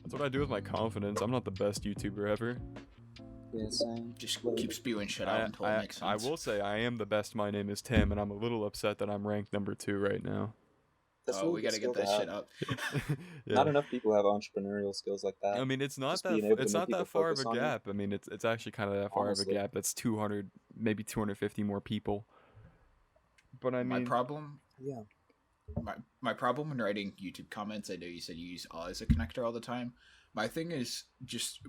That's what I do with my confidence. I'm not the best YouTuber ever. Yeah, same. Just keep spewing shit out until it makes I sense. will say I am the best. My name is Tim, and I'm a little upset that I'm ranked number 2 right now. That's we gotta get that shit up. Yeah. Not enough people have entrepreneurial skills like that. I mean, it's not Just that being able to it's make not people that far of focus a on you. gap. I mean, it's actually kind of that far of a Honestly. gap. That's 200, maybe 250 more people. But I mean, My problem. Yeah. My problem when writing YouTube comments, I know you said you use as a connector all the time. My thing is just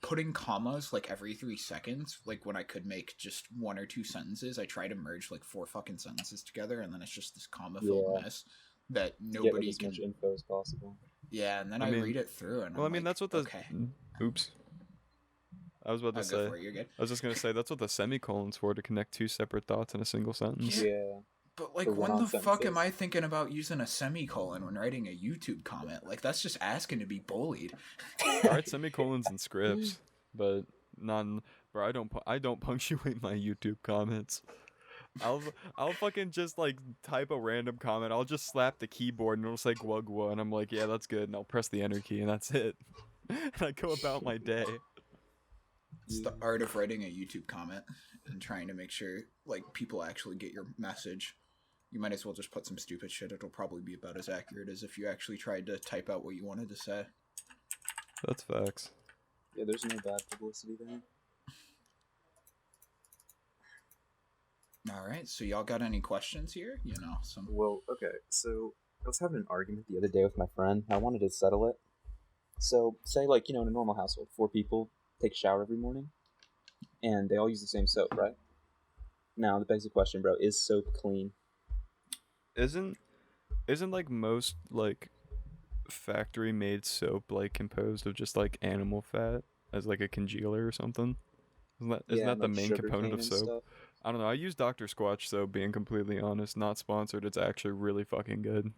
putting commas like every 3 seconds. Like when I could make just 1 or 2 sentences, I try to merge like 4 fucking sentences together, and then it's just this comma-filled mess that nobody Get can. as much info as possible. Yeah, and then I read it through, and well, I'm I mean, like, that's what the. okay. Oops. I was about to say. Go for it, you're good. I was just gonna say that's what the semicolon's for, to connect 2 separate thoughts in a single sentence. Yeah. But like, when the fuck am I thinking about using a semicolon when writing a YouTube comment? Like, that's just asking to be bullied. I write semicolons and scripts, but none. Bro, I don't punctuate my YouTube comments. I'll fucking just like type a random comment. I'll just slap the keyboard and it'll say "gwa gwa," and I'm like, yeah, that's good, and I'll press the enter key, and that's it. And I go about my day. It's the art of writing a YouTube comment and trying to make sure like people actually get your message. You might as well just put some stupid shit. It'll probably be about as accurate as if you actually tried to type out what you wanted to say. That's facts. Yeah, there's no bad publicity there. All right, so y'all got any questions here? You know, some. Well, okay, so I was having an argument the other day with my friend. I wanted to settle it. So, say, like, in a normal household, 4 people take a shower every morning, and they all use the same soap, right? Now, the basic question, bro, is soap clean? Isn't like most like factory made soap like composed of just like animal fat as like a congealer or something? Isn't that the main component of soap? Stuff? I don't know. I use Dr. Squatch soap, being completely honest. Not sponsored. It's actually really fucking good.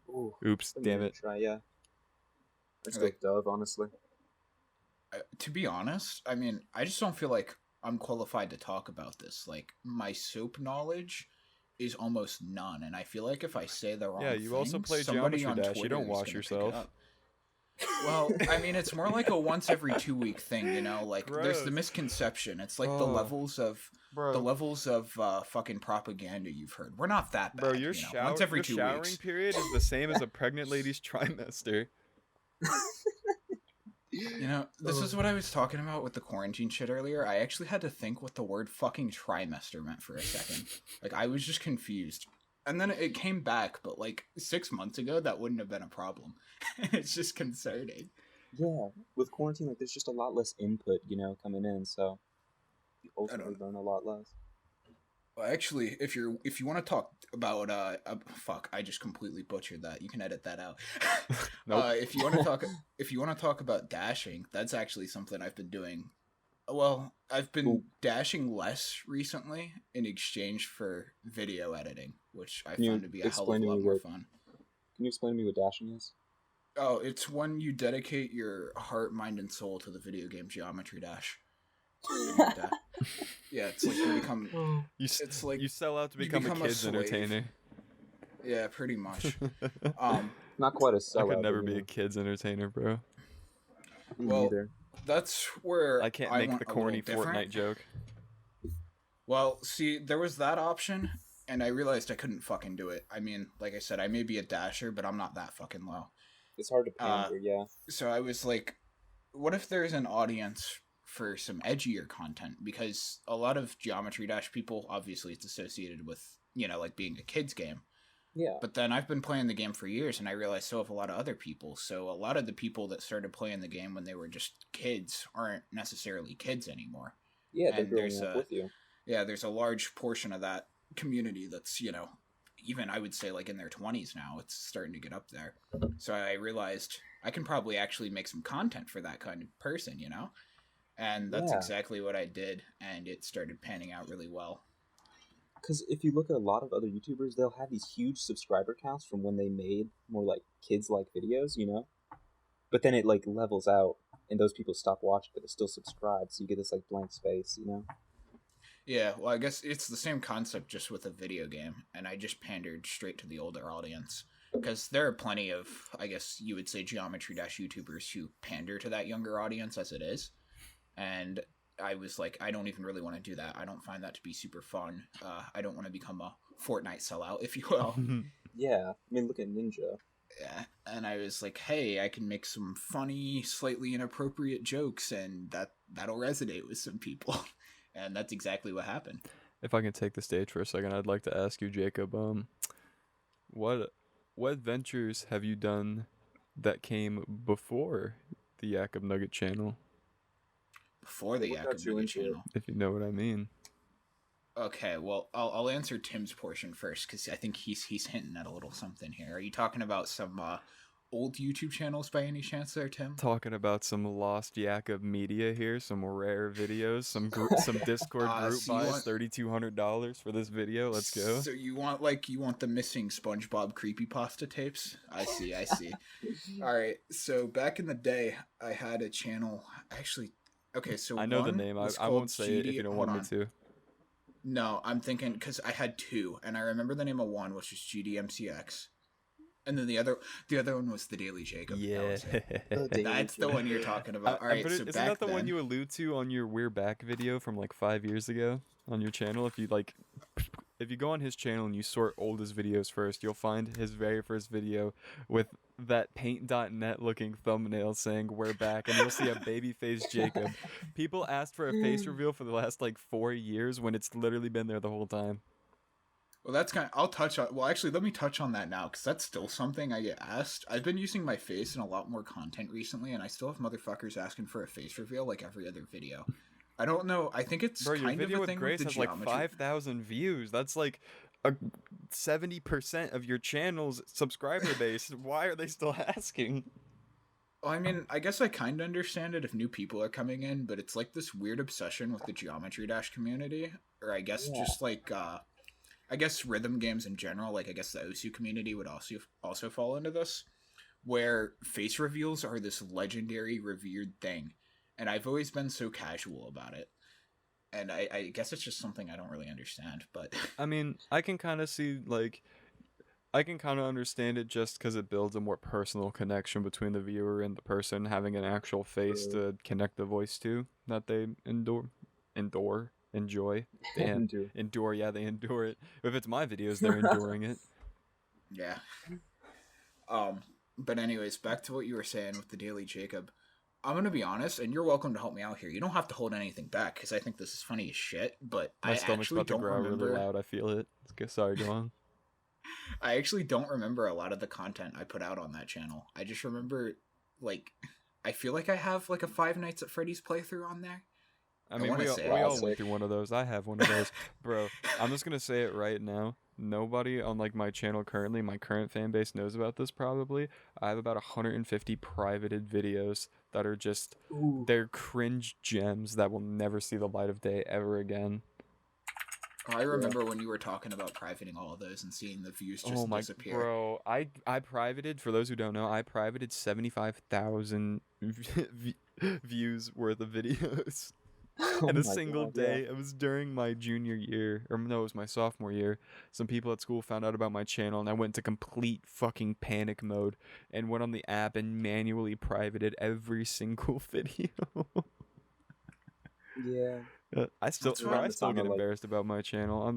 Ooh, oops, damn it. Try, yeah. Let's go Dove, honestly. To be honest, I mean, I just don't feel like I'm qualified to talk about this. Like, my soap knowledge is almost none, and I feel like if I say the wrong thing, you also play Geometry Dash. You don't wash yourself. Well, I mean, it's more like a once every 2 week thing, you know. Like, there's the misconception. It's like the levels of fucking propaganda you've heard. We're not that bad. Bro, your once every 2 showering weeks. period is the same as a pregnant lady's trimester. You know, this is what I was talking about with the quarantine shit earlier. I actually had to think what the word fucking trimester meant for a second. Like, I was just confused. And then it came back, but like 6 months ago, that wouldn't have been a problem. It's just concerning. Yeah, with quarantine, like, there's just a lot less input, coming in, so you ultimately learn a lot less. Well, actually, if you want to talk about fuck, I just completely butchered that. You can edit that out. Nope. If you want to talk about dashing, that's actually something I've been doing. Well, I've been dashing less recently in exchange for video editing, which I found to be a hell of a lot more fun. Can you explain to me what dashing is? Oh, it's when you dedicate your heart, mind, and soul to the video game Geometry Dash. Yeah, it's like you become. It's like you sell out to become a kids entertainer. Yeah, pretty much. Not quite a sellout. I could never be a kids entertainer, bro. Well, neither. That's where I can't make the corny Fortnite joke. Well, see, there was that option, and I realized I couldn't fucking do it. I mean, like I said, I may be a dasher, but I'm not that fucking low. It's hard to pander, yeah. So I was like, what if there's an audience for some edgier content? Because a lot of Geometry Dash people, obviously it's associated with, like being a kid's game. Yeah. But then I've been playing the game for years, and I realized so have a lot of other people. So a lot of the people that started playing the game when they were just kids aren't necessarily kids anymore. Yeah, they're growing up with you. Yeah, there's a large portion of that community that's, even I would say like in their 20s now. It's starting to get up there. So I realized I can probably actually make some content for that kind of person, And that's exactly what I did, and it started panning out really well. Because if you look at a lot of other YouTubers, they'll have these huge subscriber counts from when they made more like kids-like videos, But then it like levels out, and those people stop watching, but they still subscribe, so you get this like blank space, Yeah, well, I guess it's the same concept just with a video game, and I just pandered straight to the older audience. because there are plenty of, I guess you would say, Geometry Dash YouTubers who pander to that younger audience as it is. And I was like, I don't even really want to do that. I don't find that to be super fun. I don't want to become a Fortnite sellout, if you will. Yeah, I mean, look at Ninja. Yeah. And I was like, hey, I can make some funny, slightly inappropriate jokes, and that'll resonate with some people. And that's exactly what happened. If I can take the stage for a second, I'd like to ask you, Jacob, what ventures have you done that came before the YakobNugget channel? Before the What got you YakobNugget into it? channel. If you know what I mean. Okay, well, I'll answer Tim's portion first, because I think he's hinting at a little something here. Are you talking about some old YouTube channels by any chance there, Tim? Talking about some lost Yakob media here, some rare videos, some Discord group so you buys, want- $3,200 for this video. Let's go. So you want the missing SpongeBob creepypasta tapes? I see. All right. So back in the day, I had a channel. Actually, okay. So I know the one name. was I won't called say it if GD you don't hold want me on. to. No, I'm thinking because I had two, and I remember the name of one, which was GDMCX, and then the other one was the Daily Jacob. That was it. The Daily That's the Jacob. one you're talking about. All right. So isn't back that the then, one you allude to on your We're Back video from like 5 years ago on your channel? If you go on his channel and you sort oldest videos first, you'll find his very first video with that paint.net looking thumbnail saying "We're back," and you'll see a babyface Jacob. People asked for a face reveal for the last like 4 years when it's literally been there the whole time. well, that's kind of, I'll touch on. Well, actually, let me touch on that now because that's still something I get asked. I've been using my face in a lot more content recently, and I still have motherfuckers asking for a face reveal like every other video. I don't know. I think it's Bro, your kind video of a with thing Grace with has the like geometry. 5,000 views. That's like a 70% of your channel's subscriber base. Why are they still asking? Well, I mean, I guess I kind of understand it if new people are coming in, but it's like this weird obsession with the Geometry Dash community, or I guess Yeah. just like I guess rhythm games in general. Like I guess the OSU community would also fall into this, where face reveals are this legendary, revered thing, and I've always been so casual about it. And I guess it's just something I don't really understand, but I mean, I can kind of see, like, I can kind of understand it just because it builds a more personal connection between the viewer and the person having an actual face True. to connect the voice to that they enjoy. Damn, Dude. endure, yeah, they endure it. If it's my videos, they're enduring it. yeah. But anyways, back to what you were saying with the Daily Jacob. I'm gonna be honest, and you're welcome to help me out here. You don't have to hold anything back because I think this is funny as shit. But My I stomach's actually about to don't growl remember. really loud. I feel it. Sorry, go on. I actually don't remember a lot of the content I put out on that channel. I just remember, like, I feel like I have like a Five Nights at Freddy's playthrough on there. I mean, wanna we all, say we all classic. went through one of those. I have one of those. Bro, I'm just going to say it right now. Nobody on like my channel currently, my current fan base knows about this probably. I have about 150 privated videos that are just, Ooh. they're cringe gems that will never see the light of day ever again. I remember when you were talking about privating all of those and seeing the views just Oh my, disappear. bro, I privated, for those who don't know, I privated 75,000 views worth of videos. Oh In a my single God, day. It was during my junior year, or no, it was my sophomore year. Some people at school found out about my channel, and I went into complete fucking panic mode and went on the app and manually privated every single video. Yeah. I still That's around I the still time get of, like- embarrassed about my channel.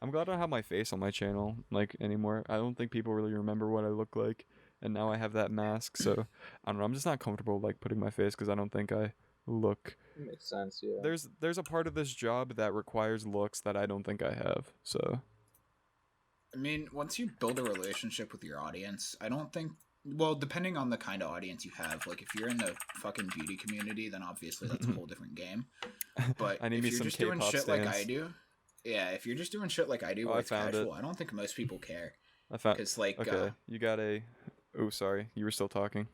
I'm glad I don't have my face on my channel like anymore. I don't think people really remember what I look like, and now I have that mask. So I don't know. I'm just not comfortable like putting my face because I don't think I look. It makes sense, yeah. There's a part of this job that requires looks that I don't think I have. So I mean, once you build a relationship with your audience, I don't think. Well, depending on the kind of audience you have, like if you're in the fucking beauty community, then obviously that's a whole different game. But I need if me you're some just doing K-pop shit like I stans. do, yeah, if you're just doing shit like I do, Oh, where I it's found casual, it. I don't think most people care. I found. Because like, Okay, you got a. Oh, sorry, you were still talking.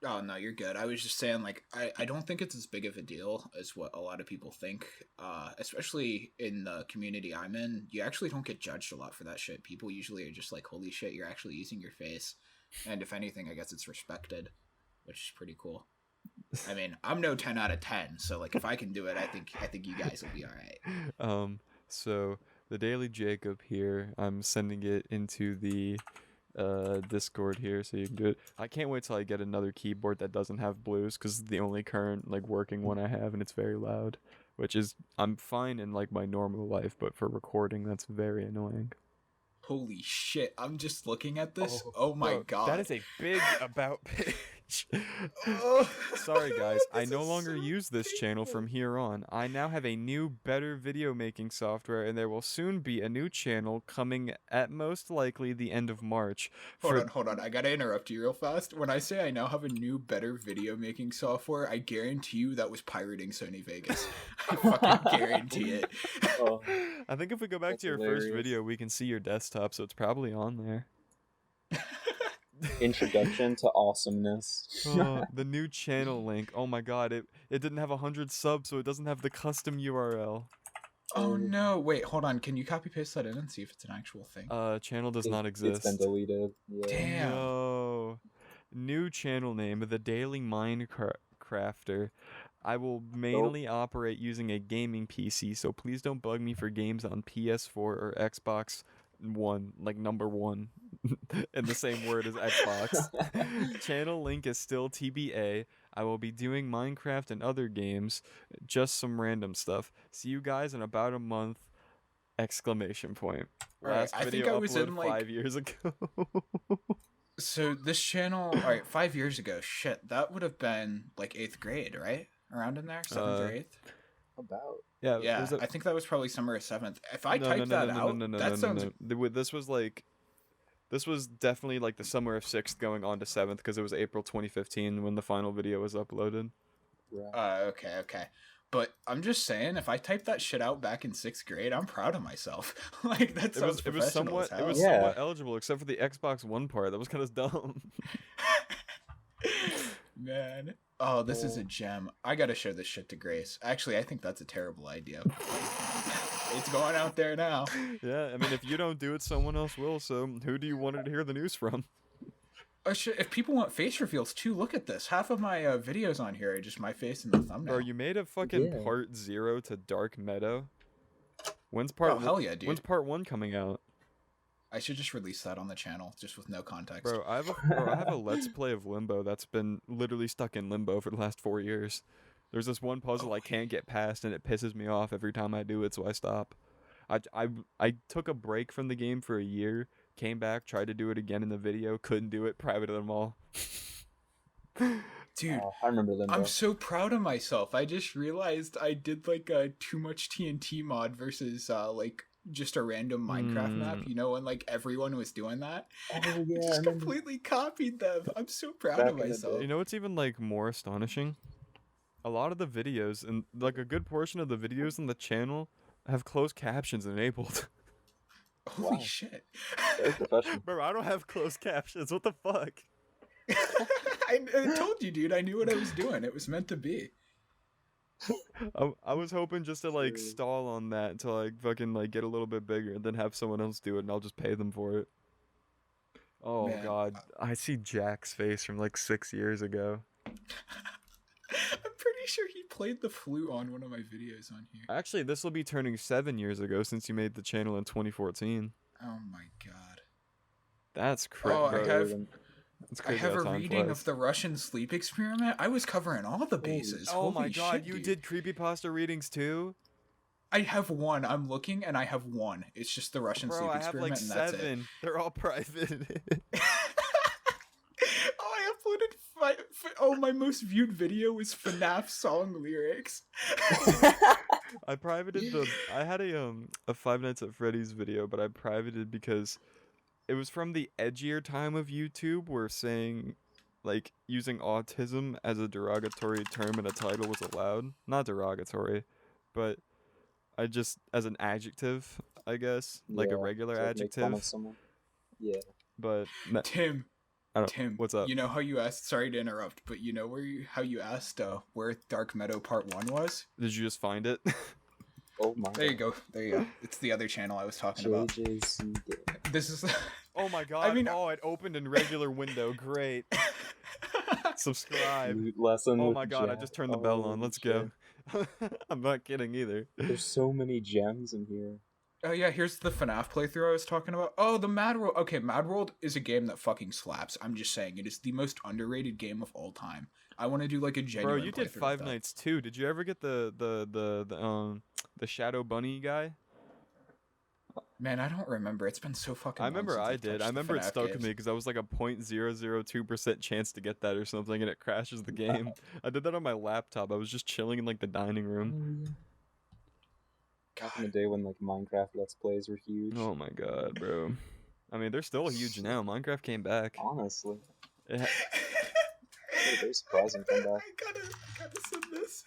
oh no, you're good. I was just saying, like, I don't think it's as big of a deal as what a lot of people think. Especially in the community I'm in, you actually don't get judged a lot for that shit. People usually are just like, holy shit, you're actually using your face. And if anything, I guess it's respected, which is pretty cool. I mean, I'm no 10 out of 10, so like if I can do it, I think you guys will be all right. So the Daily Jacob here, I'm sending it into the Discord here so you can do it. I can't wait till I get another keyboard that doesn't have blues, because it's the only current like working one I have, and it's very loud, which is I'm fine in like my normal life, but for recording that's very annoying. Holy shit, I'm just looking at this. Oh my Bro, god. that is a big about page. Oh, Sorry guys, I this no is longer so use this channel from painful. here on. I now have a new, better video making software, and there will soon be a new channel coming at most likely the end of March. Hold on. I gotta interrupt you real fast. When I say I now have a new, better video making software, I guarantee you that was pirating Sony Vegas. I fucking guarantee it. Oh, I think if we go back that's to your first hilarious. video, we can see your desktop, so it's probably on there. Introduction to awesomeness. Oh, the new channel link. Oh my god, it didn't have 100 subs, so it doesn't have the custom URL. Oh no, wait, hold on. Can you copy paste that in and see if it's an actual thing? Channel does It- not It's been exist. deleted. Yeah. Damn. No. New channel name, The Daily Minecrafter. I will mainly operate using a gaming PC, so please don't bug me for games on PS4 or Xbox One, like number one, in the same word as Xbox. Channel link is still TBA. I will be doing Minecraft and other games, just some random stuff. See you guys in about a month! Exclamation point. Alright, Last I think video I was uploaded in, like- 5 years ago. So this channel, alright, 5 years ago, shit, that would have been like 8th grade, right? Around in there? 7th or 8th? About. Yeah, Yeah, was it- I think that was probably summer of 7th. If I no, typed that out, no, that sounds... This was like, this was definitely like the summer of 6th going on to 7th, because it was April 2015 when the final video was uploaded. Right. Okay. But I'm just saying, if I typed that shit out back in 6th grade, I'm proud of myself. Like, that sounds It was professional somewhat as hell. Yeah. somewhat eligible, except for the Xbox One part. That was kind of dumb. Man. Oh, this is a gem. I gotta show this shit to Grace. Actually, I think that's a terrible idea. It's going out there now. Yeah, I mean, if you don't do it, someone else will. So who do you want to hear the news from? Oh shit, if people want face reveals too, look at this. Half of my videos on here are just my face in the thumbnail. Bro, you made a fucking Yeah. part 0 to Dark Meadow. When's part? Oh, hell yeah, dude. When's part 1 coming out? I should just release that on the channel, just with no context. Bro, I have a Let's Play of Limbo that's been literally stuck in limbo for the last 4 years. There's this one puzzle I can't get past, and it pisses me off every time I do it, so I stop. I took a break from the game for a year, came back, tried to do it again in the video, couldn't do it, privated them all. Dude, I remember Limbo. I'm so proud of myself. I just realized I did like a too much TNT mod versus like just a random Minecraft map, you know, when like everyone was doing that. Oh I yeah, I just remember. completely copied them. I'm so proud Back of in the myself. You know what's even like more astonishing? A lot of the videos, and like a good portion of the videos on the channel, have closed captions enabled. Holy Wow. shit. Very professional. Bro, I don't have closed captions. What the fuck? I told you, dude. I knew what I was doing. It was meant to be. I was hoping just to like True. stall on that until I fucking like get a little bit bigger, and then have someone else do it, and I'll just pay them for it. Oh Man, god, I see Jack's face from like 6 years ago. I'm pretty sure he played the flute on one of my videos on here. Actually, this will be turning 7 years ago since you made the channel in 2014. Oh my god. That's crazy. Oh, I have That's I crazy have how a time reading flies. of the Russian sleep experiment. I was covering all the bases. Oh my Holy god, shit, you dude. did creepypasta readings too? I have one. I'm looking and I have one. It's just the Russian Bro, sleep I have like experiment and that's it. 7. They're all private. Oh, I uploaded oh, my most viewed video was FNAF song lyrics. I privated the. I had a Five Nights at Freddy's video, but I privated because it was from the edgier time of YouTube where saying, like, using autism as a derogatory term in a title was allowed. Not derogatory, but I just as an adjective, I guess, like a Yeah, regular to, like, make fun adjective. of someone. Yeah. But Tim, I don't. Tim, What's up? You know how you asked? Sorry to interrupt, but you know how you asked where Dark Meadow Part 1 was? Did you just find it? Oh my. There you go. There you go. It's the other channel I was talking about. JJC game. This is. Oh my god! mean- oh, it opened in regular window. Great. Subscribe. Loot lesson. Oh with my god! I Jack. just turned the bell on. Holy Let's shit. go. I'm not kidding either. There's so many gems in here. Oh yeah, here's the FNAF playthrough I was talking about. Oh, the Mad World. Okay, Mad World is a game that fucking slaps. I'm just saying, it is the most underrated game of all time. I want to do like a Bro, genuine you did playthrough of Five that. Nights too. Did you ever get the Shadow Bunny guy? Man, I don't remember. It's been so fucking I long remember since I I've did. I touched the remember it FNAF stuck with games. me because I was like a 0.002% chance to get that or something, and it crashes the game. I did that on my laptop. I was just chilling in like the dining room. Yeah. Back in the God. day when like Minecraft Let's Plays were huge. Oh my god, bro. I mean, they're still huge now. Minecraft came back. Honestly, It ha- what a very surprising comeback. I gotta send this.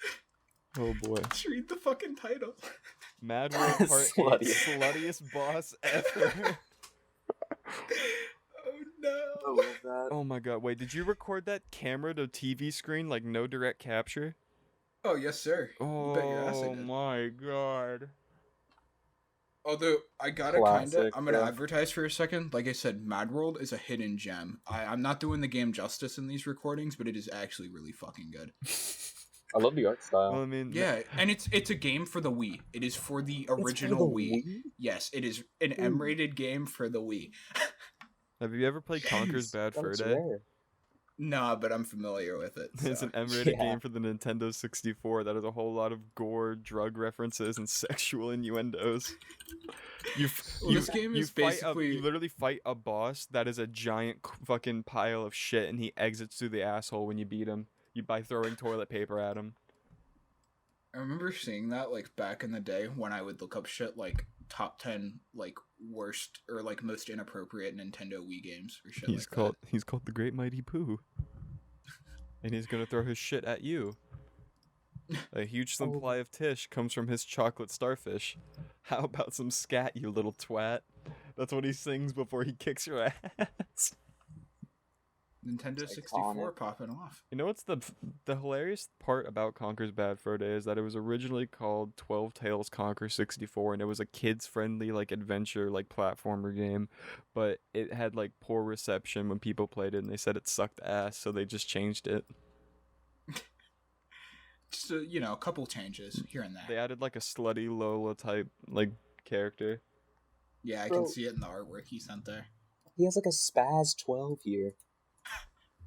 oh boy. Just read the fucking title. Mad World Part 8, Sluttiest. sluttiest boss ever. Oh no. I love that. Oh my god, wait, did you record that camera to TV screen, like no direct capture? Oh yes, sir. You bet your ass I Oh did. my god. Although I gotta Classic, I'm gonna bro. advertise for a second. Like I said, Mad World is a hidden gem. I'm not doing the game justice in these recordings, but it is actually really fucking good. I love the art style. Well, I mean, Yeah, and it's a game for the Wii. It is for the It's for original the Wii. Wii? Yes, it is an Ooh. M-rated game for the Wii. have you ever played Conker's Jeez, Bad that Fur looks Day? rare. Nah, but I'm familiar with it. It's So. an M-rated Yeah. game for the Nintendo 64 that has a whole lot of gore, drug references, and sexual innuendos. Well, this game is basically you literally fight a boss that is a giant fucking pile of shit, and he exits through the asshole when you beat him. By throwing toilet paper at him. I remember seeing that like back in the day when I would look up shit like top 10 like worst or like most inappropriate Nintendo Wii games or shit like that. He's called the Great Mighty Pooh. And he's gonna throw his shit at you. A huge supply of Tish comes from his chocolate starfish. How about some scat, you little twat? That's what he sings before he kicks your ass. Nintendo It's 64 iconic. popping off. You know what's the hilarious part about Conker's Bad Fur Day is that it was originally called 12 Tales Conquer 64, and it was a kids-friendly like adventure like platformer game, but it had like poor reception when people played it, and they said it sucked ass, so they just changed it. Just a couple changes here and there. They added like a slutty Lola type like character. Yeah, I Bro. can see it in the artwork he sent there. He has like a Spaz 12 here.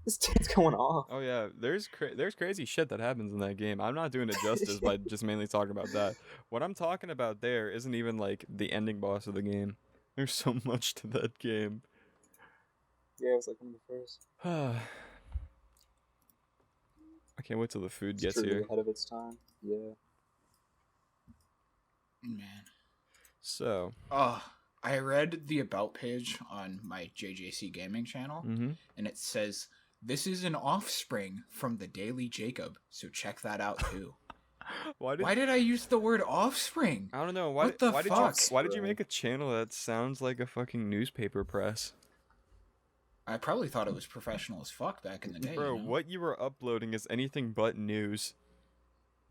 This dude's going off. Oh yeah, there's crazy shit that happens in that game. I'm not doing it justice by just mainly talking about that. What I'm talking about there isn't even like the ending boss of the game. There's so much to that game. Yeah, it was like one of the first. I can't wait till the food It's gets truly here. ahead of its time. Yeah. Man. So, Oh, I read the about page on my JJC gaming channel, mm-hmm. and it says this is an offspring from the Daily Jacob, so check that out too. Why Why did I use the word offspring? I don't know. What the fuck? Why did you make a channel that sounds like a fucking newspaper press? I probably thought it was professional as fuck back in the day. Bro, you know? what you were uploading is anything but news.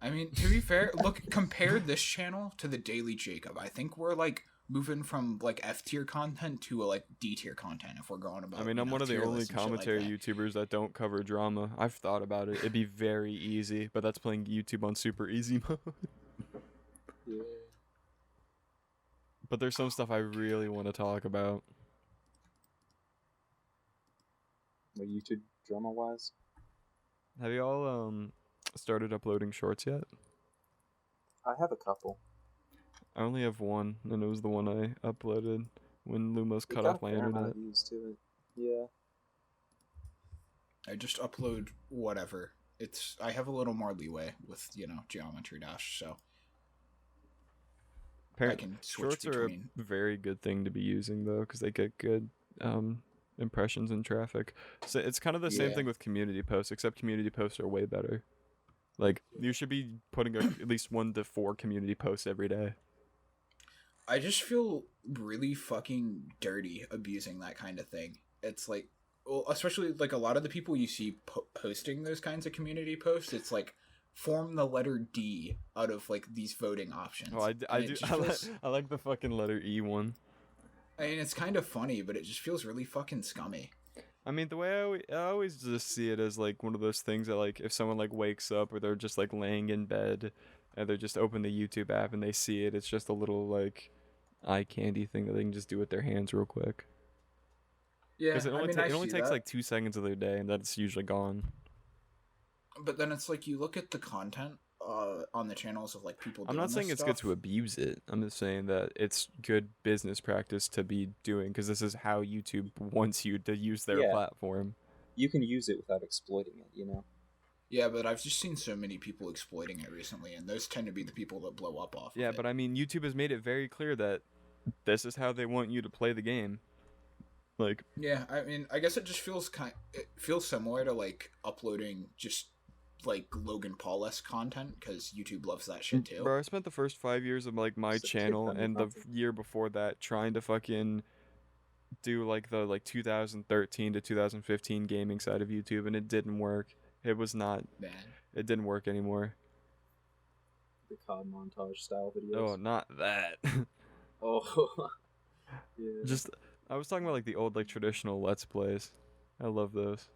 I mean, to be fair, look, compare this channel to the Daily Jacob. I think we're like moving from like F tier content to like D tier content if we're going about. I mean, I'm one of the tier only lists and shit like commentary that. YouTubers that don't cover drama. I've thought about it. It'd be very easy, but that's playing YouTube on super easy mode. Yeah. But there's some stuff I really want to talk about. Like YouTube drama wise. Have y'all started uploading shorts yet? I have a couple. I only have one, and it was the one I uploaded when Lumos It cut got off a my fair amount internet. of views to it. Yeah. I just upload whatever. I have a little more leeway with Geometry Dash, so I can switch Shorts are between. a very good thing to be using though, because they get good impressions and traffic. So it's kind of the same Yeah. thing with community posts, except community posts are way better. Like you should be putting at least 1 to 4 community posts every day. I just feel really fucking dirty abusing that kind of thing. It's like, well, especially like a lot of the people you see posting those kinds of community posts, it's like form the letter D out of like these voting options. Oh, I And it do. just I, feels- I like the fucking letter E one. I mean, it's kind of funny, but it just feels really fucking scummy. I mean, the way I always just see it as like one of those things that like if someone like wakes up or they're just like laying in bed and they just open the YouTube app and they see it, it's just a little like eye candy thing that they can just do with their hands real quick. Yeah, Because I it only see takes that. like 2 seconds of their day, and that's usually gone. But then it's like you look at the content on the channels of like people I'm doing not this saying it's good stuff. to abuse it. I'm just saying that it's good business practice to be doing, because this is how YouTube wants you to use their Yeah. platform. You can use it without exploiting it, you know? Yeah, but I've just seen so many people exploiting it recently, and those tend to be the people that blow up off Yeah, of it. but I mean, YouTube has made it very clear that this is how they want you to play the game. Like, Yeah, I mean, I guess it just feels it feels similar to like uploading just like Logan Paul-esque content, because YouTube loves that shit too. bro, I spent the first 5 years of like my It's like channel kid-friendly and content. the year before that trying to fucking do like the 2013 to 2015 gaming side of YouTube, and it didn't work. It was not. Man, It didn't work anymore. The COD montage style Oh, videos. not that. Oh, yeah. Just I was talking about like the old like traditional Let's Plays. I love those.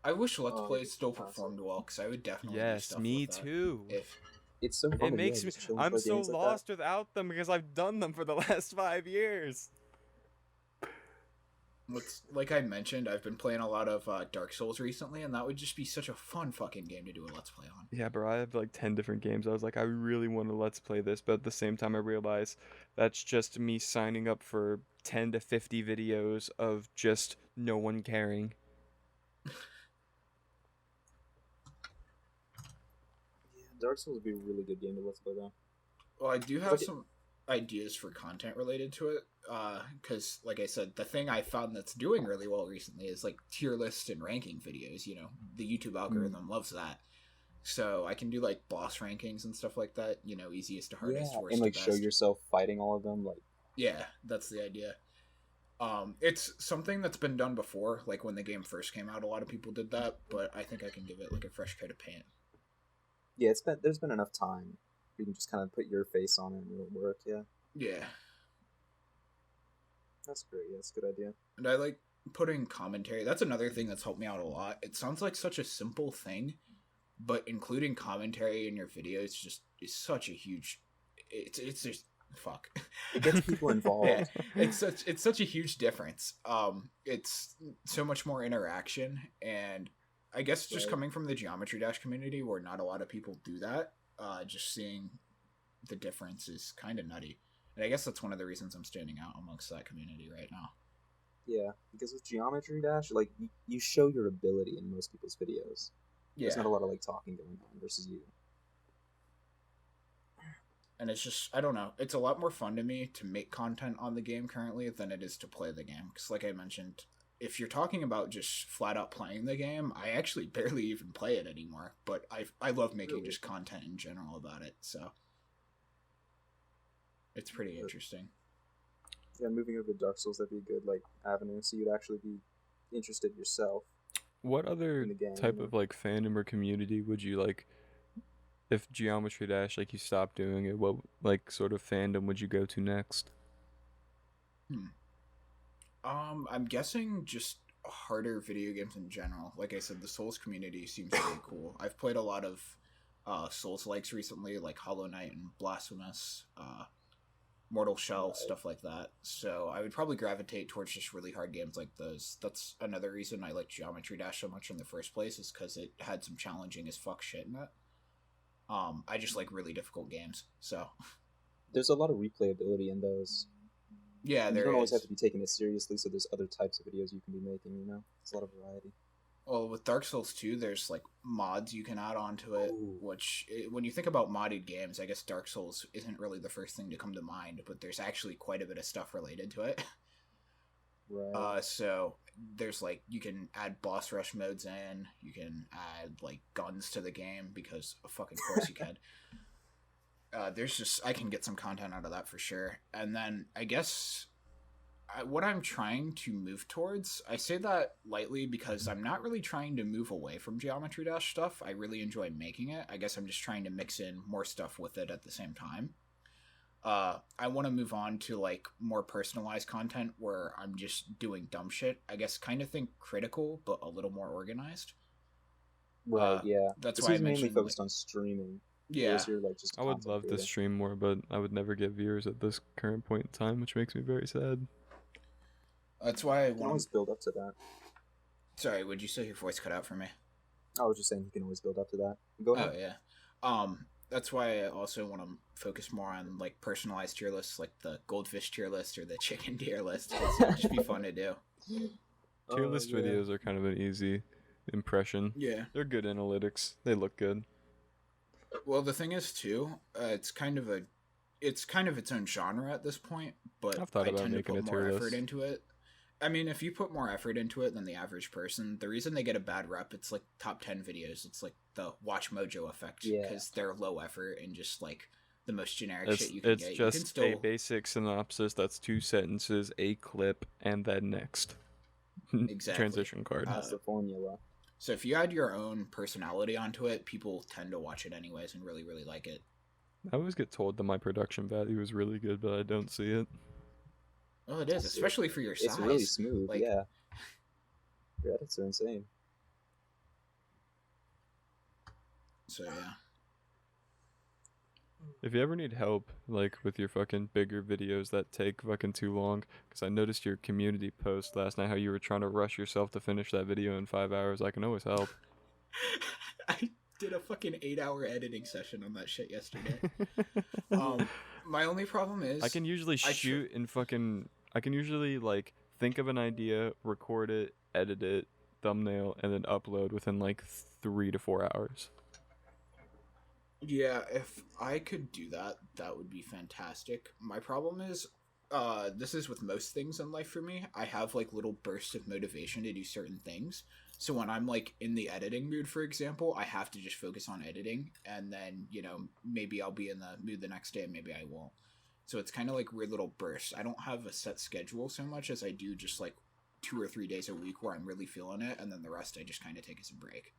I wish Let's Oh, Plays it's still classic. performed well, because I would definitely do Yes, stuff me with that. too. If It's so fun. It to makes me. just chill and I'm play so games like lost without them because I've done them for the last 5 years. like I mentioned, I've been playing a lot of Dark Souls recently, and that would just be such a fun fucking game to do a Let's Play on. Yeah, bro, I have like 10 different games. I was like, I really want to Let's Play this, but at the same time, I realize that's just me signing up for 10 to 50 videos of just no one caring. that. Yeah, Dark Souls would be a really good game to let's play though. Well, I do have Like some ideas for content related to it, because, like I said, the thing I found that's doing really well recently is like tier list and ranking videos. You know, the YouTube algorithm loves that, so I can do like boss rankings and stuff like that. You know, easiest to hardest, worst and to like best. show yourself fighting all of them. Like, Yeah, that's the idea. It's something that's been done before. Like when the game first came out, a lot of people did that, but I think I can give it like a fresh coat of paint. yeah, there's been enough time. You can just kind of put your face on it and it'll work. Yeah, Yeah, that's great. Yeah, that's a good idea. and I like putting commentary. That's another thing that's helped me out a lot. It sounds like such a simple thing, but including commentary in your videos just is such a huge. It's just fuck. It gets people involved. Yeah, it's such a huge difference. It's so much more interaction, and I guess just Right. coming from the Geometry Dash community where not a lot of people do that, just seeing the difference is kind of nutty. And I guess that's one of the reasons I'm standing out amongst that community right now. Yeah, because with Geometry Dash, like you show your ability in most people's videos. There's not a lot of like talking going on versus you. And it's just, I don't know, it's a lot more fun to me to make content on the game currently than it is to play the game. Because like I mentioned, if you're talking about just flat out playing the game, I actually barely even play it anymore. But I love making Really? just content in general about it. So it's pretty interesting. Yeah, moving over to Dark Souls, that'd be a good like avenue. So you'd actually be interested yourself. What other In the game, type you know? of like fandom or community would you like, if Geometry Dash like you stopped doing it, what like sort of fandom would you go to next? I'm guessing just harder video games in general. Like I said, the Souls community seems really cool. I've played a lot of Souls likes recently, like Hollow Knight and Blasphemous, Mortal Shell, Right. stuff like that. So I would probably gravitate towards just really hard games like those. That's another reason I like Geometry Dash so much in the first place, is because it had some challenging as fuck shit in it. I just like really difficult games. So There's a lot of replayability in those. yeah, And you there don't always is. have to be taking it seriously, so there's other types of videos you can be making, you know? It's a lot of variety. Well, with Dark Souls 2, there's like mods you can add onto it, Ooh. which when you think about modded games, I guess Dark Souls isn't really the first thing to come to mind, but there's actually quite a bit of stuff related to it. Right. So there's like, you can add boss rush modes in, you can add like guns to the game, because of fucking course you can. There's just, I can get some content out of that for sure. And then I guess what I'm trying to move towards, I say that lightly because I'm not really trying to move away from Geometry Dash stuff. I really enjoy making it. I guess I'm just trying to mix in more stuff with it at the same time. I want to move on to like more personalized content where I'm just doing dumb shit. I guess kind of think critical, but a little more organized. Right, yeah. That's This why I is mainly mentioned focused on streaming. Yeah, is you're like just a I would content love to creator? stream more, but I would never get viewers at this current point in time, which makes me very sad. that's why I You can always want. build up to that. Sorry, would you say your voice cut out for me? I was just saying you can always build up to that. Go Oh ahead. yeah. That's why I also want to focus more on like personalized tier lists, like the goldfish tier list or the chicken tier list. 'Cause it'd just be fun to do. Tier list yeah. videos are kind of an easy impression. Yeah. They're good analytics. They look good. Well, the thing is too, it's kind of its own genre at this point. But I've thought I about tend to making put a more tier effort list. into it. I mean, if you put more effort into it than the average person, the reason they get a bad rep, it's like top 10 videos. It's like the Watch Mojo effect Yeah. because they're low effort and just like the most generic It's shit you can get. You just can a still basic synopsis that's 2 sentences, a clip, and then next. Exactly. Transition card. That's the formula. So if you add your own personality onto it, people tend to watch it anyways and really, really like it. I always get told that my production value is really good, but I don't see it. Well, it is, especially for your size. It's really smooth. Like- Yeah. Your edits are insane. So yeah. If you ever need help, like with your fucking bigger videos that take fucking too long, because I noticed your community post last night how you were trying to rush yourself to finish that video in 5 hours, I can always help. I did a fucking 8-hour editing session on that shit yesterday. My only problem is I can usually shoot and fucking. I can usually like think of an idea, record it, edit it, thumbnail, and then upload within like 3 to 4 hours. Yeah, if I could do that, that would be fantastic. My problem is, this is with most things in life for me. I have like little bursts of motivation to do certain things. So when I'm like in the editing mood, for example, I have to just focus on editing, and then maybe I'll be in the mood the next day, and maybe I won't. So it's kind of like weird little bursts. I don't have a set schedule so much as I do just like 2 or 3 days a week where I'm really feeling it, and then the rest I just kind of take as a break.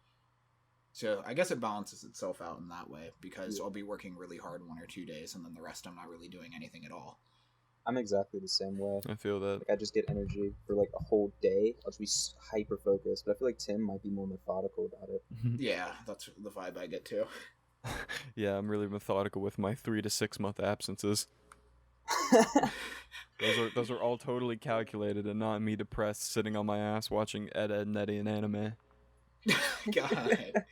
So I guess it balances itself out in that way because I'll be working really hard 1 or 2 days, and then the rest I'm not really doing anything at all. I'm exactly the same way. I feel that. Like I just get energy for like a whole day. I'll just be hyper focused. But I feel like Tim might be more methodical about it. Yeah, that's the vibe I get too. Yeah, I'm really methodical with my 3 to 6 month absences. Those are all totally calculated and not me depressed sitting on my ass watching Ed, Nettie, and anime. God.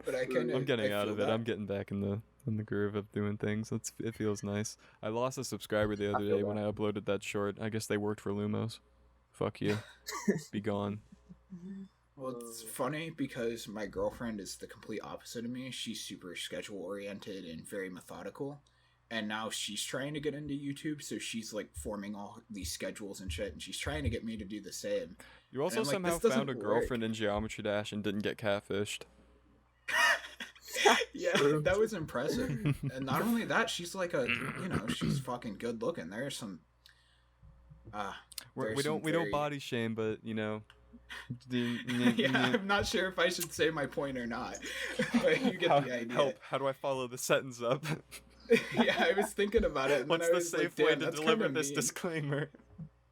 But I'm getting out of it. I'm getting back in the groove of doing things. It feels nice. I lost a subscriber the other day when I uploaded that short. I guess they worked for Lumos. Fuck you. Be gone. Well, it's funny because my girlfriend is the complete opposite of me. She's super schedule oriented and very methodical. And now she's trying to get into YouTube, so she's like forming all these schedules and shit, and she's trying to get me to do the same. You also like, somehow found a girlfriend in Geometry Dash and didn't get catfished. Yeah, that was impressive. And not only that, she's like she's fucking good looking. There's some we don't body shame, but yeah, I'm not sure if I should say my point or not. But you get the idea. Help, how do I follow the sentence up? Yeah, I was thinking about it. And What's then I the was safe like, way damn, to deliver this disclaimer?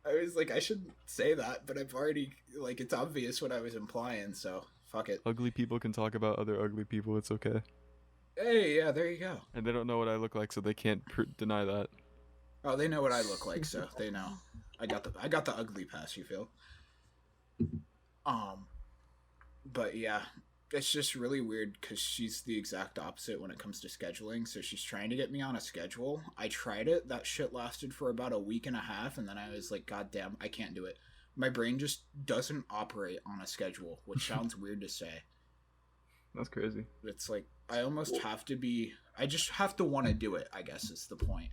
I was like, I shouldn't say that, but I've already, like, it's obvious what I was implying, so fuck it. Ugly people can talk about other ugly people, it's okay. Hey, yeah, there you go. And they don't know what I look like, so they can't deny that. Oh, they know what I look like, so they know. I got the ugly pass, you feel? But yeah, it's just really weird because she's the exact opposite when it comes to scheduling. So she's trying to get me on a schedule. I tried it. That shit lasted for about a week and a half, and then I was like, God damn, I can't do it. My brain just doesn't operate on a schedule, which sounds weird to say. That's crazy. It's like I almost have to be. I just have to want to do it, I guess is the point.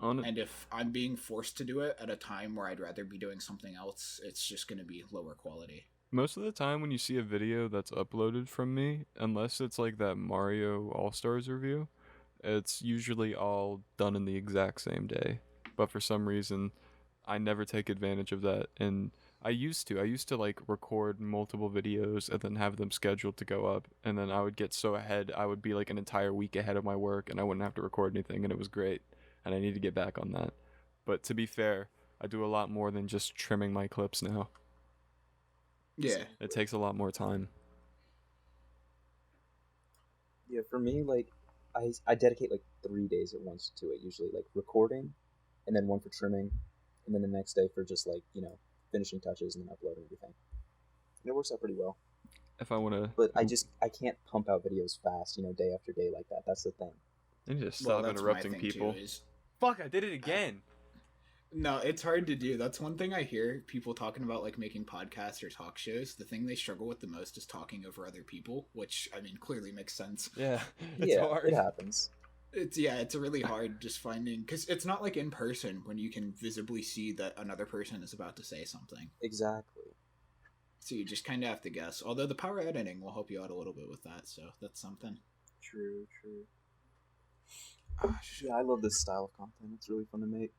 And if I'm being forced to do it at a time where I'd rather be doing something else, it's just going to be lower quality. Most of the time when you see a video that's uploaded from me, unless it's like that Mario All-Stars review, it's usually all done in the exact same day. But for some reason, I never take advantage of that. And I used to like record multiple videos and then have them scheduled to go up. And then I would get so ahead, I would be like an entire week ahead of my work and I wouldn't have to record anything, and it was great. And I need to get back on that. But to be fair, I do a lot more than just trimming my clips now. Yeah. It takes a lot more time. Yeah, for me, like, I dedicate like 3 days at once to it usually, like recording, and then one for trimming, and then the next day for just like finishing touches and then uploading everything. And it works out pretty well. If I want But to, I can't pump out videos fast, day after day like that. That's the thing. I need to Well, stop that's interrupting my thing people. too, is Fuck! I did it again. no, it's hard to do. That's one thing I hear people talking about, like making podcasts or talk shows. The thing they struggle with the most is talking over other people, which I mean clearly makes sense. Yeah, it's yeah, hard. it happens. It's really hard just finding, because it's not like in person when you can visibly see that another person is about to say something. Exactly. So you just kind of have to guess. Although the power editing will help you out a little bit with that, so that's something. True. Yeah, I love this style of content. It's really fun to make.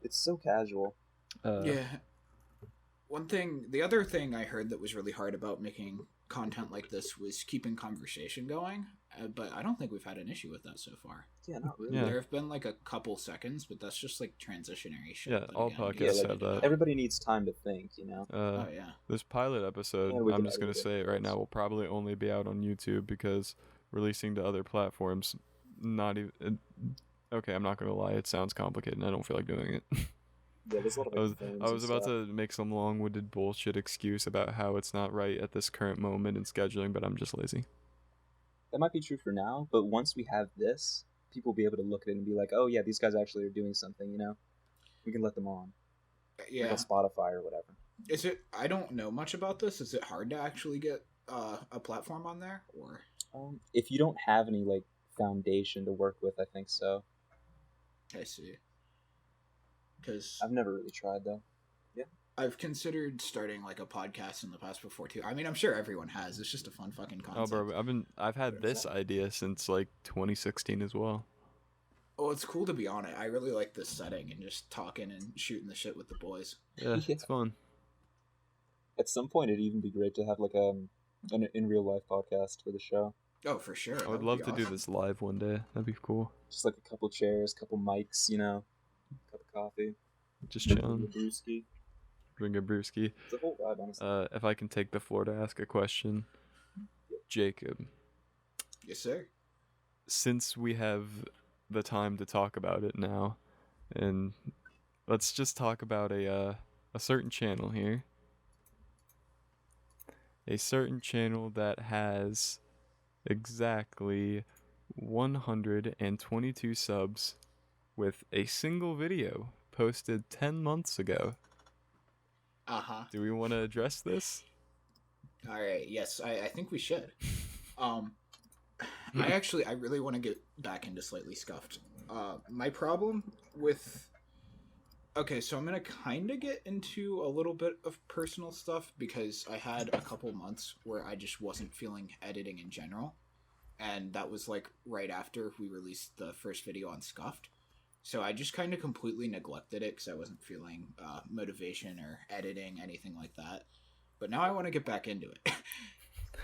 It's so casual. Yeah. The other thing I heard that was really hard about making content like this was keeping conversation going, but I don't think we've had an issue with that so far. Yeah, not really. Yeah. There have been like a couple seconds, but that's just like transitionary shit. Yeah, But all again, podcasts you have gotta that. Everybody needs time to think, Oh yeah. This pilot episode, Yeah, we I'm can just gonna edit it. say it right now, will probably only be out on YouTube because releasing to other platforms, not even. Okay, I'm not gonna lie, it sounds complicated, and I don't feel like doing it. Yeah, there's a lot of I was about to make some long-winded bullshit excuse about how it's not right at this current moment in scheduling, but I'm just lazy. That might be true for now, but once we have this, people will be able to look at it and be like, "Oh yeah, these guys actually are doing something." We can let them on. Yeah. Like on Spotify or whatever. Is it? I don't know much about this. Is it hard to actually get a platform on there, or? If you don't have any like foundation to work with, I think so. I see. Because I've never really tried though. Yeah. I've considered starting like a podcast in the past before too. I mean, I'm sure everyone has. It's just a fun fucking concept. Oh, bro, I've had this idea since like 2016 as well. Oh, it's cool to be on it. I really like this setting and just talking and shooting the shit with the boys. Yeah, Yeah. it's fun. At some point, it'd even be great to have like an in real life podcast for the show. Oh, for sure. I would love to do this live one day. That'd be cool. Just like a couple chairs, couple mics, cup of coffee, Just chilling. brewski. Bring a brewski. It's a whole vibe, honestly. If I can take the floor to ask a question, Jacob. Yes, sir. Since we have the time to talk about it now, and let's just talk about a certain channel here. A certain channel that has exactly 122 subs with a single video posted 10 months ago. Uh-huh. Do we want to address this? All right. Yes, I think we should. I really want to get back into Slightly Scuffed. My problem with... Okay, so I'm going to kind of get into a little bit of personal stuff because I had a couple months where I just wasn't feeling editing in general. And that was like right after we released the first video on Scuffed. So I just kind of completely neglected it because I wasn't feeling motivation or editing, anything like that. But now I want to get back into it.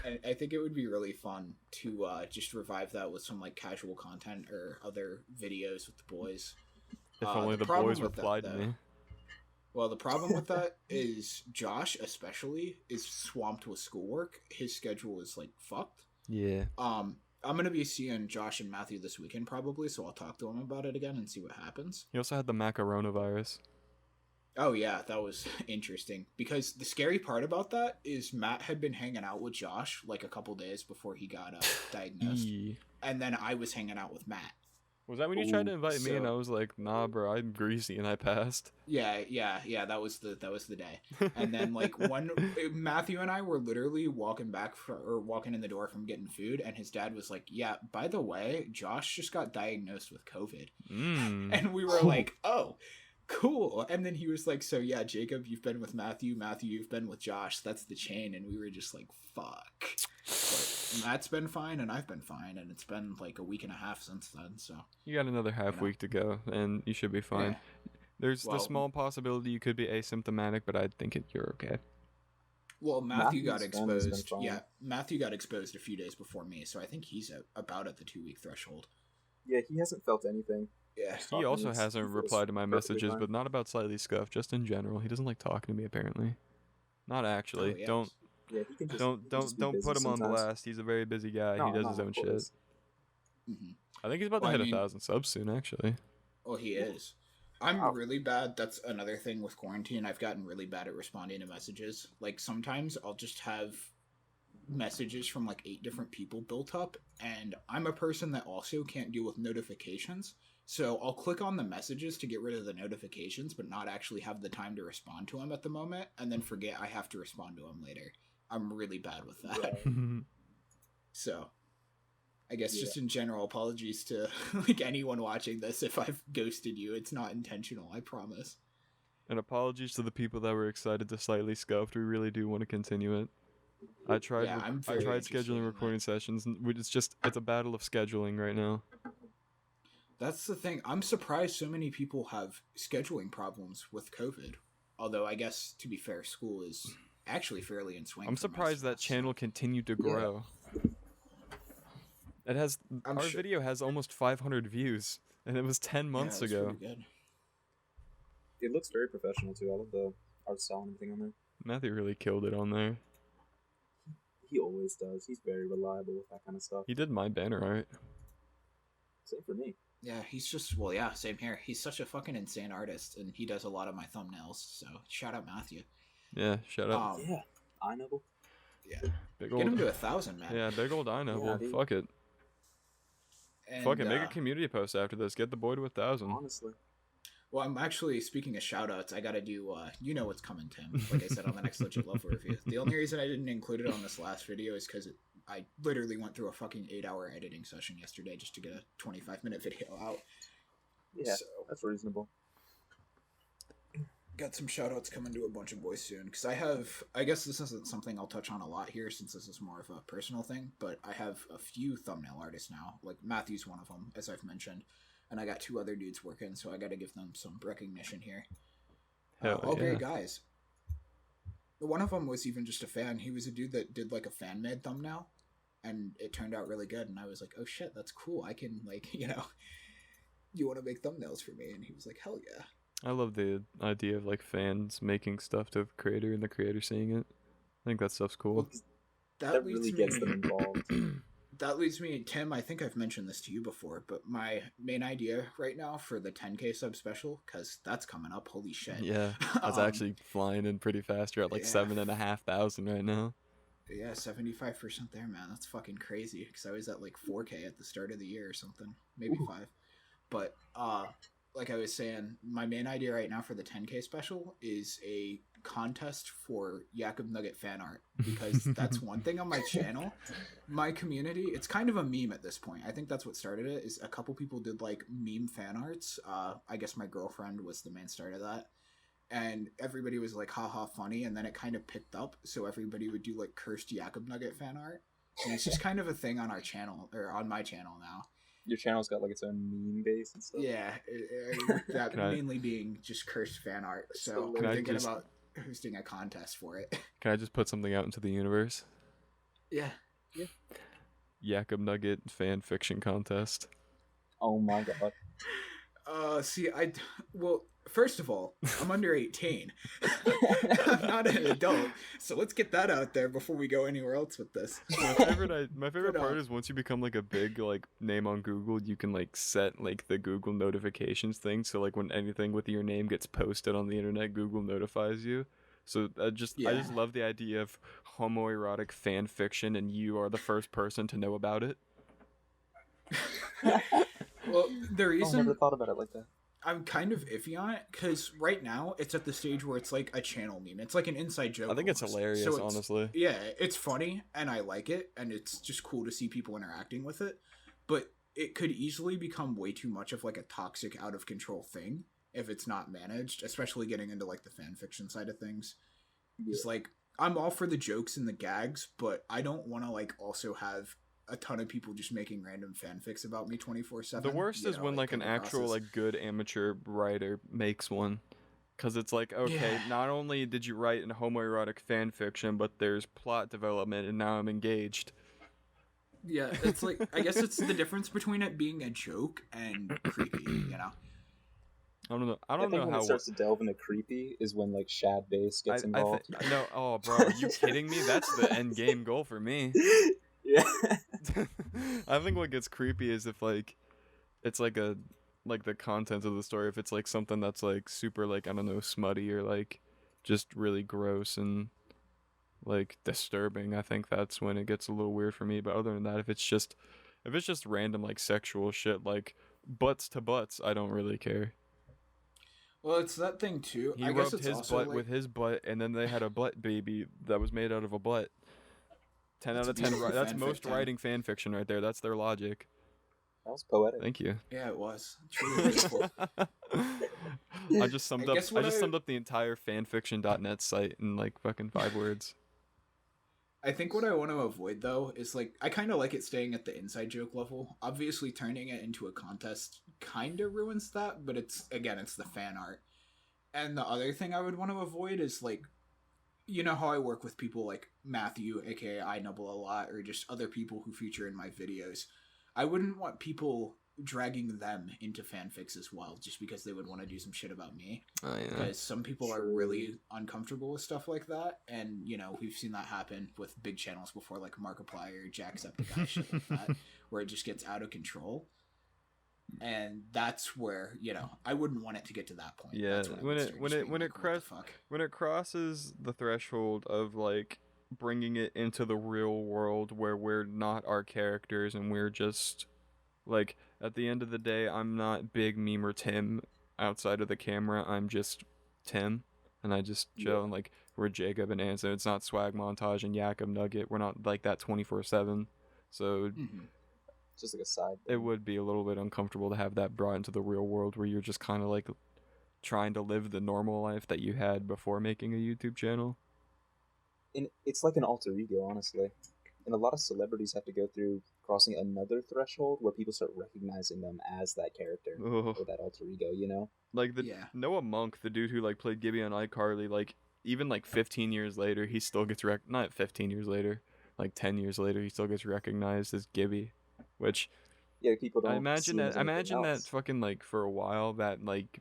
And I think it would be really fun to just revive that with some like casual content or other videos with the boys. If only the boys replied to me. Well, the problem with that is Josh, especially, is swamped with schoolwork. His schedule is like fucked. Yeah. I'm gonna be seeing Josh and Matthew this weekend probably, so I'll talk to him about it again and see what happens. He also had the macaronavirus. Oh yeah, that was interesting because the scary part about that is Matt had been hanging out with Josh like a couple days before he got diagnosed, and then I was hanging out with Matt. Was that when you tried to invite me and I was like, "Nah, bro, I'm greasy," and I passed? Yeah. That was the day. And then like one Matthew and I were literally walking in the door from getting food, and his dad was like, "Yeah, by the way, Josh just got diagnosed with COVID," and we were like, "Oh." Cool. And then he was like, "So yeah, Jacob, you've been with Matthew, you've been with Josh. That's the chain." And we were just like, fuck. But Matt's been fine and I've been fine, and it's been like a week and a half since then, so You got another half week to go and you should be fine. Yeah. There's the small possibility you could be asymptomatic, but I think you're okay. Well, Matthew got Matthew's family's been exposed. fine. Yeah, Matthew got exposed a few days before me, so I think he's about at the 2-week threshold. Yeah, he hasn't felt anything. Yeah. He also hasn't feels replied to my perfectly messages, fine. but not about Slightly Scuffed, just in general. He doesn't like talking to me apparently. Not actually. Oh, yeah. Don't Yeah, he can just, don't he can just be don't busy put him on sometimes. blast. He's a very busy guy. No, he does no, his own of shit. course. Mm-hmm. I think he's about to Well, hit 1,000 subs soon, actually. Well, he is. I'm Wow. really bad. That's another thing with quarantine. I've gotten really bad at responding to messages. Like, sometimes I'll just have messages from like 8 different people built up, and I'm a person that also can't deal with notifications. So I'll click on the messages to get rid of the notifications, but not actually have the time to respond to them at the moment, and then forget I have to respond to them later. I'm really bad with that. Right. So I guess just in general, apologies to like anyone watching this if I've ghosted you. It's not intentional, I promise. And apologies to the people that were excited to slightly scuffed. We really do want to continue it. I tried. Yeah, I'm I very tried interested in scheduling that. recording sessions. And it's a battle of scheduling right now. That's the thing. I'm surprised so many people have scheduling problems with COVID. Although I guess to be fair, school is actually fairly in swing. I'm for most surprised of that us, channel continued to grow. It has our video has almost 500 views, and it was 10 months that's ago. pretty good. It looks very professional too. I love the art style and everything on there. Matthew really killed it on there. He always does. He's very reliable with that kind of stuff. He did my banner art. Same for me. Yeah, he's just same here. He's such a fucking insane artist, and he does a lot of my thumbnails. So shout out Matthew. Yeah, shut up. Yeah, I know. Big Get him to 1,000, man. Yeah, big old I know. Yeah, dude. Fuck it. And, Fuck it. Make a community post after this. Get the boy to 1,000. Honestly. Well, I'm actually, speaking of shoutouts, I gotta do, you know what's coming, Tim. Like I said on the next Legit Love review. The only reason I didn't include it on this last video is because I literally went through a fucking 8-hour editing session yesterday just to get a 25-minute video out. Yeah, So, that's reasonable. got some shoutouts coming to a bunch of boys soon. Because I guess this isn't something I'll touch on a lot here since this is more of a personal thing, but I have a few thumbnail artists now. Like, Matthew's one of them, as I've mentioned. And I got 2 other dudes working, so I gotta give them some recognition here. All great guys. One of them was even just a fan. He was a dude that did like a fan-made thumbnail, and it turned out really good. And I was like, oh shit, that's cool. I can, like, you want to make thumbnails for me? And he was like, hell yeah. I love the idea of like fans making stuff to the creator and the creator seeing it. I think that stuff's cool. Well, That really gets them involved. That leads me, Tim, I think I've mentioned this to you before, but my main idea right now for the 10K sub special, because that's coming up, holy shit. Yeah, that's actually flying in pretty fast. You're at like 7,500 right now. Yeah, 75% there, man. That's fucking crazy, because I was at like 4K at the start of the year or something. Maybe 5. But, like I was saying, my main idea right now for the 10K special is a contest for YakobNugget fan art, because that's one thing on my channel. My community, it's kind of a meme at this point. I think that's what started it, is a couple people did like meme fan arts. I guess my girlfriend was the main start of that. And everybody was like, haha, funny. And then it kind of picked up. So everybody would do like cursed YakobNugget fan art. And it's just kind of a thing on our channel, or on my channel now. Your channel's got like its own meme base and stuff. Yeah, that mainly being just cursed fan art. So I'm thinking about hosting a contest for it. Can I just put something out into the universe? Yeah. YakobNugget fan fiction contest. Oh my god. Well, first of all, I'm under 18. I'm not an adult, so let's get that out there before we go anywhere else with this. My favorite part is once you become like a big like name on Google, you can like set like the Google notifications thing. So like when anything with your name gets posted on the internet, Google notifies you. So I just love the idea of homoerotic fan fiction, and you are the first person to know about it. Well, the reason I never thought about it like that. I'm kind of iffy on it, because right now it's at the stage where it's like a channel meme. It's like an inside joke. I think it's hilarious, honestly. Yeah, it's funny, and I like it, and it's just cool to see people interacting with it. But it could easily become way too much of like a toxic, out of control thing if it's not managed, especially getting into like the fan fiction side of things. Yeah. It's like, I'm all for the jokes and the gags, but I don't want to like also have a ton of people just making random fanfics about me 24/7. The worst is when like an actual like good amateur writer makes one, because it's like, okay, not only did you write a homoerotic fan fiction, but there's plot development, and now I'm engaged. Yeah, it's like, I guess it's the difference between it being a joke and creepy, you know. I don't know. I think when it starts to delve into creepy is when like Shad Base gets involved. No, oh bro, are you kidding me? That's the end game goal for me. Yeah. I think what gets creepy is if like it's like the content of the story, if it's like something that's like super like, I don't know, smutty or like just really gross and like disturbing. I think that's when it gets a little weird for me. But other than that, if it's just random like sexual shit like butts to butts, I don't really care. Well, it's that thing too. He I guess rubbed it's his also butt like with his butt, and then they had a butt baby that was made out of a butt. 10 that's out a of 10. beautiful That's fanfic, most Danny. writing fan fiction right there. That's their logic. That was poetic. Thank you. Yeah, it was truly beautiful. I just summed I up. guess I what just summed up the entire fanfiction.net site in like fucking 5 words. I think what I want to avoid though is like I kind of like it staying at the inside joke level. Obviously, turning it into a contest kind of ruins that, but it's the fan art. And the other thing I would want to avoid is like, you know how I work with people like Matthew, aka I Nubble a lot, or just other people who feature in my videos. I wouldn't want people dragging them into fanfics as well, just because they would want to do some shit about me. Oh yeah. Because some people are really uncomfortable with stuff like that, and you know we've seen that happen with big channels before, like Markiplier, Jacksepticeye, shit like that, where it just gets out of control. And that's where I wouldn't want it to get to that point. Yeah, That's when it crosses the threshold of like bringing it into the real world where we're not our characters and we're just like, at the end of the day, I'm not Big Memer Tim outside of the camera. I'm just Tim, and I just chill and like we're Jacob and Anson. It's not Swag Montage and YakobNugget. We're not like that 24/7. So Just like a side it would be a little bit uncomfortable to have that brought into the real world where you're just kind of like trying to live the normal life that you had before making a YouTube channel. And it's like an alter ego, honestly. And a lot of celebrities have to go through crossing another threshold where people start recognizing them as that character or that alter ego, you know? Like Noah Monk, the dude who like played Gibby on iCarly, like even like 15 years later, he still gets not 15 years later, like 10 years later, he still gets recognized as Gibby, which people don't. I imagine that fucking like for a while that like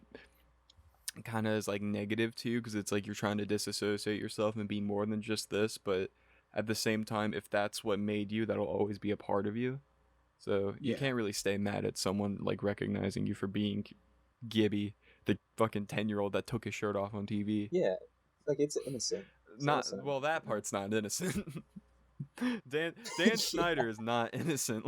kind of is like negative to you because it's like you're trying to disassociate yourself and be more than just this, but at the same time, if that's what made you, that'll always be a part of you. So you can't really stay mad at someone like recognizing you for being Gibby, the fucking 10-year-old that took his shirt off on TV. Yeah, like it's innocent. Well, that part's not innocent. Dan Schneider is not innocent.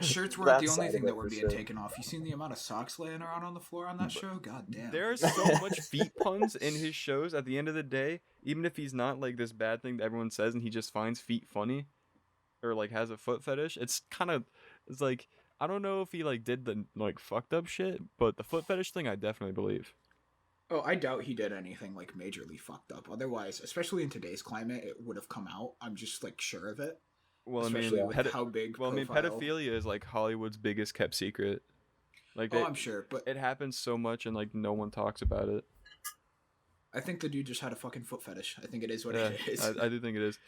Shirts weren't the only thing that were being taken off. You seen the amount of socks laying around on the floor on that show? God damn. There's so much feet puns in his shows. At the end of the day, even if he's not like this bad thing that everyone says and he just finds feet funny or like has a foot fetish, it's like, I don't know if he like did the like fucked up shit, but the foot fetish thing I definitely believe. Oh, I doubt he did anything like majorly fucked up. Otherwise, especially in today's climate, it would have come out. I'm just like sure of it. Well, especially with how big. Well, pedophilia is like Hollywood's biggest kept secret. Like, I'm sure, but it happens so much and like no one talks about it. I think the dude just had a fucking foot fetish. I think it is what it is. I do think it is.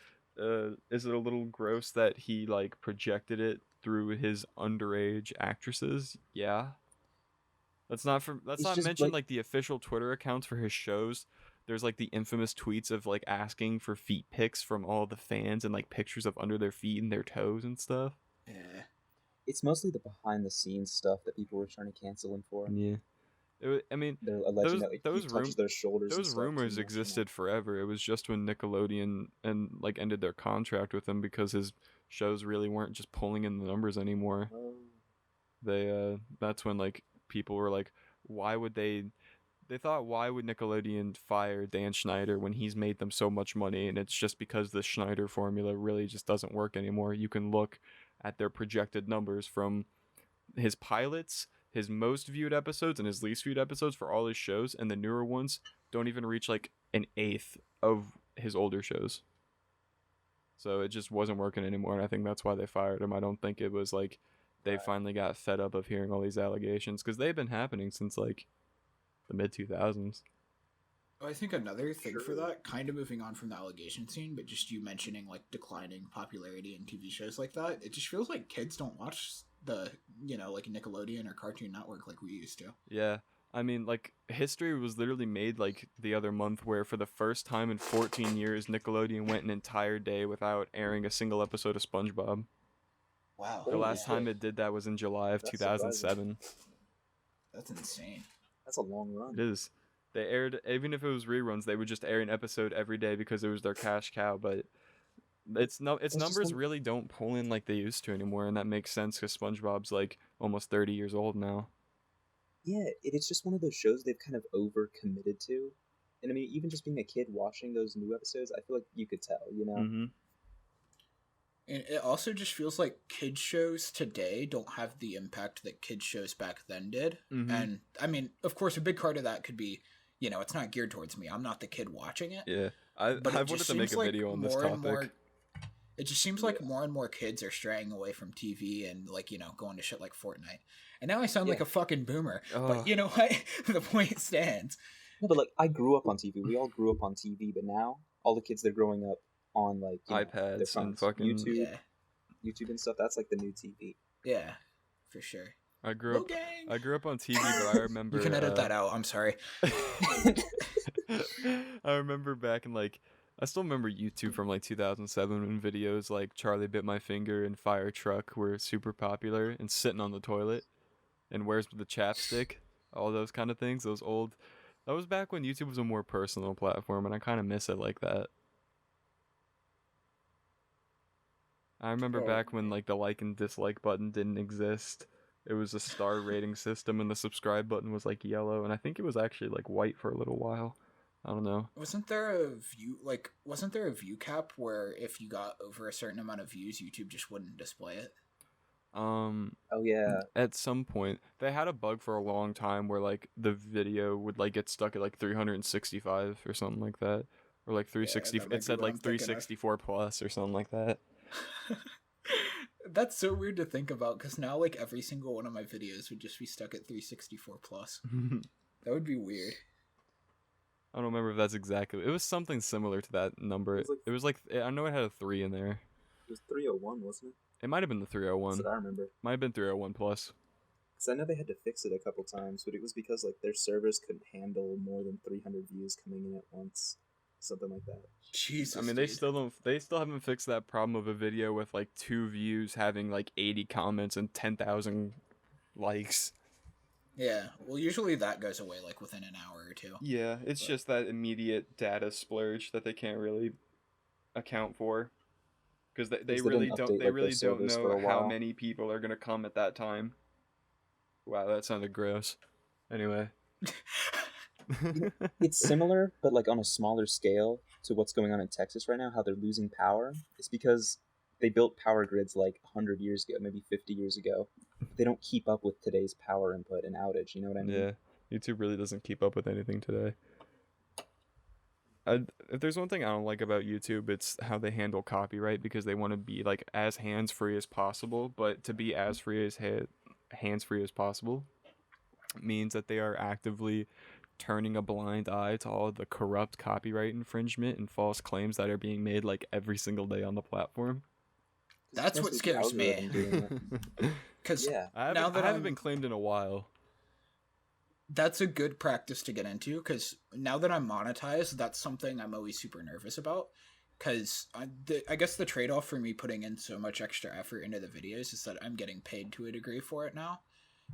Is it a little gross that he like projected it through his underage actresses? Yeah. Let's not mention like the official Twitter accounts for his shows. There's like the infamous tweets of like asking for feet pics from all the fans and like pictures of under their feet and their toes and stuff. Yeah. It's mostly the behind the scenes stuff that people were trying to cancel him for. Yeah. I mean, they're alleging that like, he touches their shoulders. Those rumors existed forever. It was just when Nickelodeon like ended their contract with him because his shows really weren't just pulling in the numbers anymore. That's when like people were like, why would Nickelodeon fire Dan Schneider when he's made them so much money? And it's just because the Schneider formula really just doesn't work anymore. You can look at their projected numbers from his pilots, his most viewed episodes, and his least viewed episodes for all his shows, and the newer ones don't even reach like an eighth of his older shows. So it just wasn't working anymore, and I think that's why they fired him. I don't think it was like they finally got fed up of hearing all these allegations, because they've been happening since like the mid 2000s. I think another thing for that, kind of moving on from the allegation scene, but just you mentioning like declining popularity in TV shows like that, it just feels like kids don't watch the like Nickelodeon or Cartoon Network like we used to. Yeah, I mean, like, history was literally made, like, the other month where for the first time in 14 years, Nickelodeon went an entire day without airing a single episode of SpongeBob. Wow. The Holy last Yeah. time shit. it did that was in July of That's surprising. 2007. That's insane. That's a long run. It is. They aired, even if it was reruns, they would just air an episode every day because it was their cash cow, but its just numbers one- really don't pull in like they used to anymore, and that makes sense because SpongeBob's like almost 30 years old now. Yeah, it's just one of those shows they've kind of over committed to. And I mean, even just being a kid watching those new episodes, I feel like you could tell, you know? Mm-hmm. And it also just feels like kids shows today don't have the impact that kids shows back then did. Mhm. And I mean, of course, a big part of that could be, you know, it's not geared towards me. I'm not the kid watching it. Yeah, But I it wanted just to make seems a like video on this more and topic. more. It just seems like more and more kids are straying away from TV and, like, you know, going to shit like Fortnite. And now I sound like Yeah. a fucking boomer. Ugh. But you know what? The point stands. No, but like, I grew up on TV. We all grew up on TV, but now all the kids that are growing up on, like, you know, their iPads and phones, fucking Yeah. YouTube and stuff, that's like the new TV. Yeah. For sure. I grew up. Gang. I grew up on TV, but I remember. You can edit that out. I'm sorry. I remember back in like, I still remember YouTube from like 2007 when videos like Charlie Bit My Finger and Fire Truck were super popular, and sitting on the toilet, and Where's the Chapstick, all those kind of things. Those old. That was back when YouTube was a more personal platform, and I kind of miss it like that. I remember Oh, back when like the like and dislike button didn't exist. It was a star rating system, and the subscribe button was like yellow, and I think it was actually like white for a little while. I don't know. Wasn't there a view cap where if you got over a certain amount of views, YouTube just wouldn't display it? Oh, yeah. At some point, they had a bug for a long time where like the video would like get stuck at like 365 or something like that, or like 360. that might It said be what like I'm thinking of. 364 plus or something like that. That's so weird to think about, because now like every single one of my videos would just be stuck at 364 plus. That would be weird. I don't remember if that's exactly. It was something similar to that number. It was like I know it had a 3 in there. It was 301, wasn't it? It might have been the 301. That's what I remember. Might have been 301 plus. Because I know they had to fix it a couple times, but it was because like their servers couldn't handle more than 300 views coming in at once, something like that. Jesus. I mean, they still don't. They still haven't fixed that problem of a video with like 2 views having like 80 comments and 10,000 likes. Yeah. Well, usually that goes away like within an hour or two. Yeah, it's just that immediate data splurge that they can't really account for, because they Because really didn't don't. update, They like, really their don't servers for know a how while. many people are gonna come at that time. Wow, that sounded gross. Anyway. It's similar, but like on a smaller scale to what's going on in Texas right now, how they're losing power. It's because they built power grids like 100 years ago, maybe 50 years ago. They don't keep up with today's power input and outage, you know what I mean? Yeah, YouTube really doesn't keep up with anything today. If there's one thing I don't like about YouTube, it's how they handle copyright, because they want to be like as hands-free as possible, but to be as free as hands-free as possible means that they are actively turning a blind eye to all the corrupt copyright infringement and false claims that are being made like every single day on the platform. That's what Especially the scares me. algorithm doing it. Because Yeah. I now that haven't I'm- been claimed in a while. that's a good practice to get into, because now that I'm monetized, that's something I'm always super nervous about. Because I guess the trade-off for me putting in so much extra effort into the videos is that I'm getting paid to a degree for it now.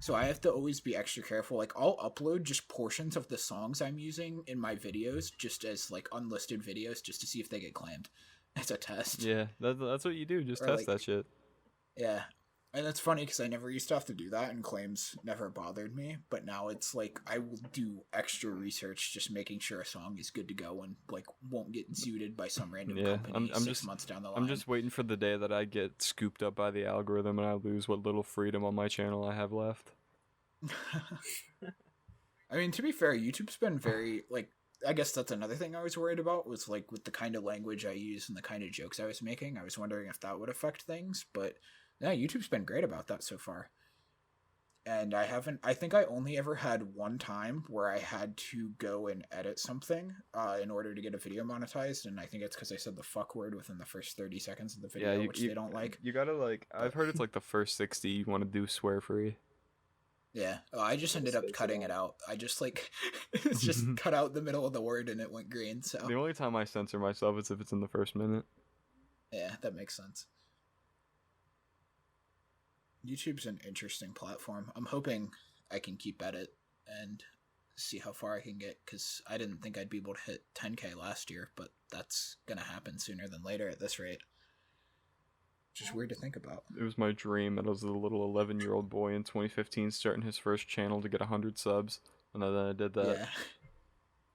So I have to always be extra careful. Like, I'll upload just portions of the songs I'm using in my videos just as like unlisted videos, just to see if they get claimed as a test. Yeah, that's what you do. Just Or, test like- that shit. Yeah. And that's funny because I never used to have to do that, and claims never bothered me. But now it's like I will do extra research, just making sure a song is good to go and like won't get zooted by some random Yeah, company I'm 6 just- months down the line. I'm just waiting for the day that I get scooped up by the algorithm and I lose what little freedom on my channel I have left. I mean, to be fair, YouTube's been very like. I guess that's another thing I was worried about, was like with the kind of language I use and the kind of jokes I was making. I was wondering if that would affect things, but yeah, YouTube's been great about that so far. And I think I only ever had one time where I had to go and edit something in order to get a video monetized, and I think it's because I said the fuck word within the first 30 seconds of the video, which they don't like. You gotta like. I've heard it's like the first 60 you want to do swear free. Yeah. Oh, I just ended up Space it cutting out. it out. I just like it's just cut out the middle of the word and it went green. So The only time I censor myself is if it's in the first minute. yeah, that makes sense. YouTube's an interesting platform. I'm hoping I can keep at it and see how far I can get, because I didn't think I'd be able to hit 10K last year, but that's gonna happen sooner than later at this rate. Just weird to think about. It was my dream that I was a little 11-year-old boy in 2015 starting his first channel to get 100 subs, and then I did that.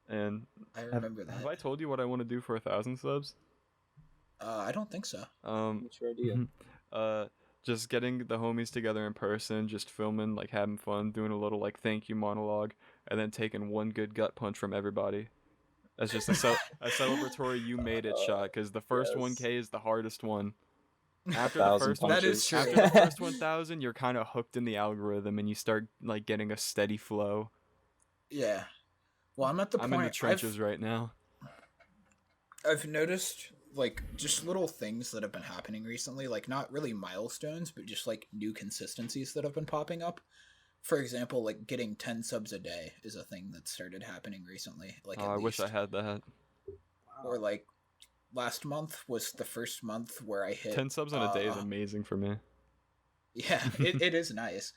Yeah, And I remember that. have I told you what I want to do for 1,000 subs? I don't think so. What's your idea? Just getting the homies together in person, just filming, like having fun, doing a little like thank you monologue, and then taking one good gut punch from everybody. That's just a celebratory you made it shot, because the first Yes. 1K is the hardest one. After 1,000 the first That is punches. true. after the first 1,000, you're kind of hooked in the algorithm, and you start like getting a steady flow. Yeah. Well, I'm at the I'm point. in the trenches right now. I've noticed like just little things that have been happening recently, like not really milestones, but just like new consistencies that have been popping up. For example, like getting 10 subs a day is a thing that started happening recently. Like, Oh, I wish I had that. Or like last month was the first month where I hit 10 subs in a day is amazing for me. Yeah, it is nice.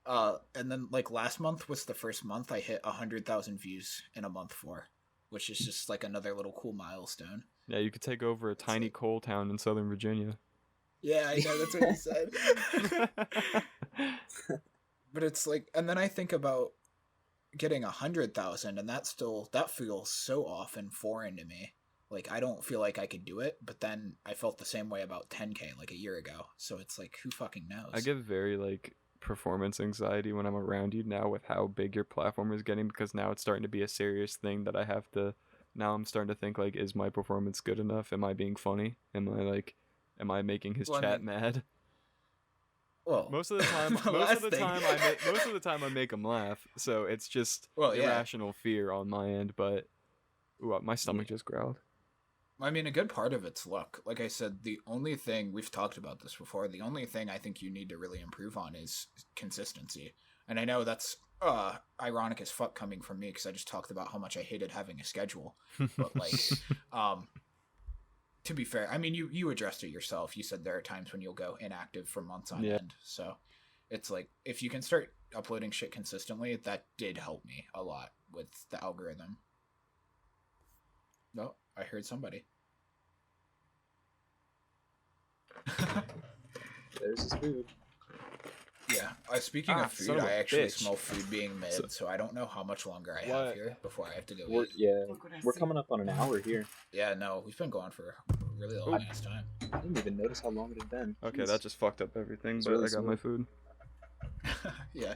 And then like last month was the first month I hit 100,000 views in a month for, which is just like another little cool milestone. Yeah, you could take over a tiny coal town in Southern Virginia. Yeah, I know, that's what you said. But it's like, and then I think about getting 100,000, and that feels so off and foreign to me. Like, I don't feel like I could do it, but then I felt the same way about 10K like a year ago. So it's like, who fucking knows? I get very like performance anxiety when I'm around you now with how big your platform is getting, because now it's starting to be a serious thing that I have to. Now I'm starting to think like, is my performance good enough? Am I being funny? Am I making his chat mad? Well, Most of the time I make him laugh. So it's just irrational fear on my end. But ooh, my stomach just growled. I mean, a good part of it's luck. Like I said, the only thing, we've talked about this before, the only thing I think you need to really improve on is consistency. And I know that's ironic as fuck coming from me, because I just talked about how much I hated having a schedule. But like, to be fair, I mean, you addressed it yourself. You said there are times when you'll go inactive for months on end. So it's like, if you can start uploading shit consistently, that did help me a lot with the algorithm. No, I heard somebody. There's his food. Yeah. Speaking of food, I actually smell food being made, so I don't know how much longer I have here before I have to go eat. Yeah, we're coming up on an hour here. Yeah, no, we've been going for a really long ass time. I didn't even notice how long it had been. Okay, that just fucked up everything, It's but really I got my food. Yeah.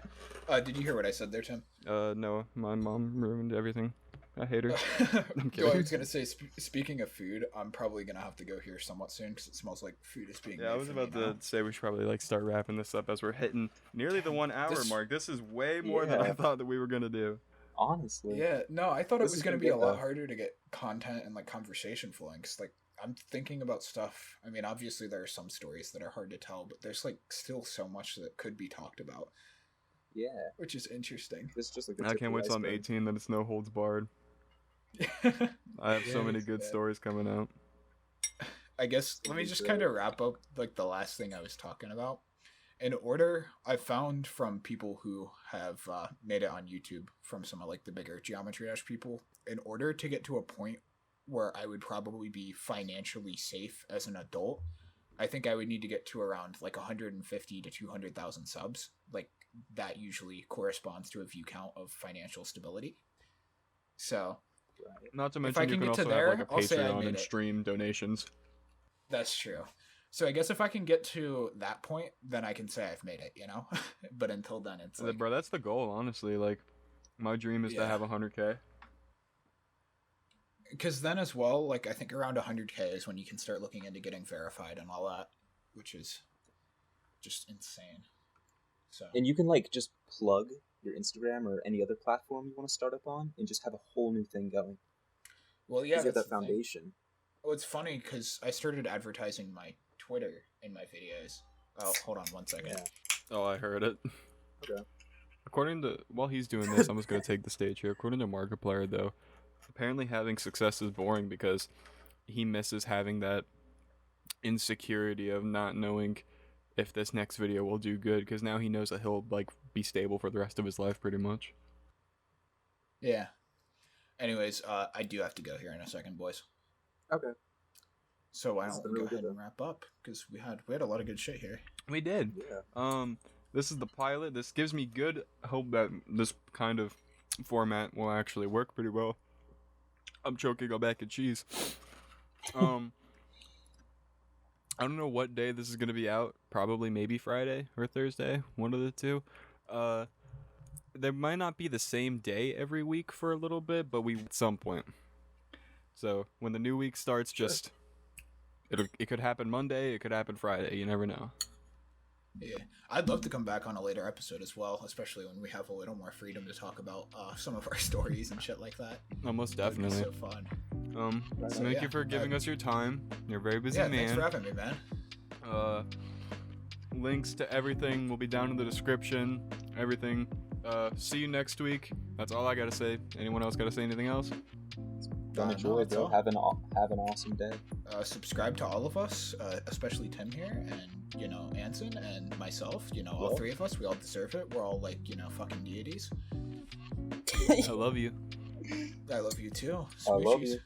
Did you hear what I said there, Tim? No, my mom ruined everything. I hate her. I was gonna say, speaking of food, I'm probably gonna have to go here somewhat soon because it smells like food is being made. Yeah, I was about to say we should probably like start wrapping this up as we're hitting nearly the 1 hour mark. This is way more than I thought that we were gonna do. Honestly. Yeah, no, I thought it was gonna be a lot harder to get content and like conversation flowing, because like I'm thinking about stuff. I mean, obviously there are some stories that are hard to tell, but there's like still so much that could be talked about. Yeah, which is interesting. It's just like I can't wait till I'm 18, that it's no holds barred. I have so many good stories coming out. I guess let me just kind of wrap up like the last thing I was talking about. In order, I found from people who have made it on YouTube, from some of like the bigger Geometry Dash people, in order to get to a point where I would probably be financially safe as an adult, I think I would need to get to around like 150 to 200,000 subs. Like that usually corresponds to a view count of financial stability. So, not to mention you can also have like a Patreon and stream donations. That's true. So I guess if I can get to that point, then I can say I've made it, you know? But until then, it's like... Bro, that's the goal, honestly. Like, my dream is to have 100K. Because then as well, like, I think around 100K is when you can start looking into getting verified and all that, which is just insane. So. And you can, like, just plug your Instagram or any other platform you want to start up on and just have a whole new thing going. Well, yeah, you have that foundation. Well, it's funny because I started advertising my Twitter in my videos. Oh, hold on one second. Yeah. Oh, I heard it. Okay. according to while he's doing this, I'm just gonna take the stage here. According to Markiplier, though, apparently having success is boring because he misses having that insecurity of not knowing if this next video will do good, because now he knows that he'll like be stable for the rest of his life pretty much. Yeah. Anyways, I do have to go here in a second, boys. Okay. So why This has don't been we go really ahead good, and wrap up, because we had a lot of good shit here. We did. Yeah. This is the pilot. This gives me good hope that this kind of format will actually work pretty well. I'm choking on mac and cheese. I don't know what day this is gonna be out. Probably maybe Friday or Thursday, one of the two. There might not be the same day every week for a little bit, but we at some point. So when the new week starts, just it could happen Monday, it could happen Friday. You never know. Yeah, I'd love to come back on a later episode as well, especially when we have a little more freedom to talk about some of our stories and shit like that. Almost That'd be definitely. so fun. So, Thank you for giving us your time. You're a very busy Yeah, man. thanks for having me, man. Links to everything will be down in the description. Everything. See you next week. That's all I gotta say. Anyone else gotta say anything else? Don't No, enjoy, that's bro. all. Have an awesome day. Subscribe to all of us, especially Tim here, and Anson and myself. All Well. three of us. We all deserve it. We're all like fucking deities. I love you. I love you too. I love Smooshies. you.